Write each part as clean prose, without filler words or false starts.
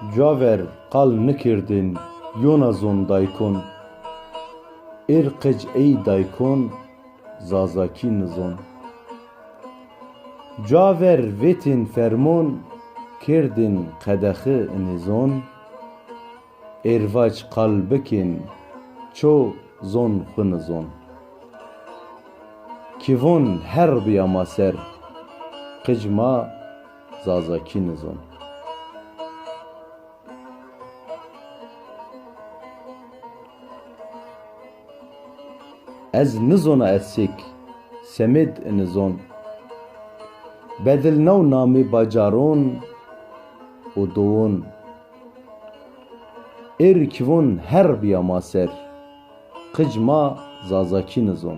Caver qal nikirdin yona zon daykon. Irqic ey daykon zazaki nizon. Caver vetin fermon kirdin qedexi nizon. Ervac qalbikin ço zon xunizon. Kivon her biyama ser qicma zazaki nizon. Ez nizona esik semid nizon. Bedil nav nami bacaron u doğun. Kivon her biyama ser qicma zazaki nizon.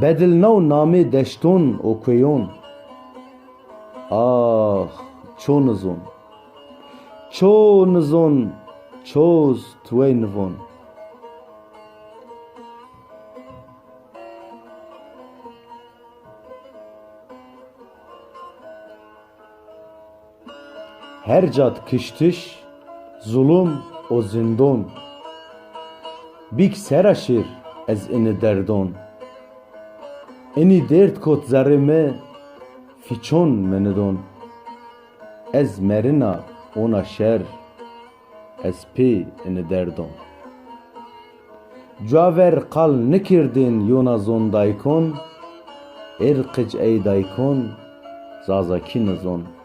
Bedil nav nami deşton o kuyon. Ah ço nizon. Ço nizon çoz tuey nivon. Her cat kıştış zulüm o zindon. Bik seraşir ez ini derdon. İni dert kot zarime fiçon menidon. Ez merina ona şer ez pi ini derdon. Caver qal nikirdin yona zon daykon. Irqic ey daykon zazaki nizon.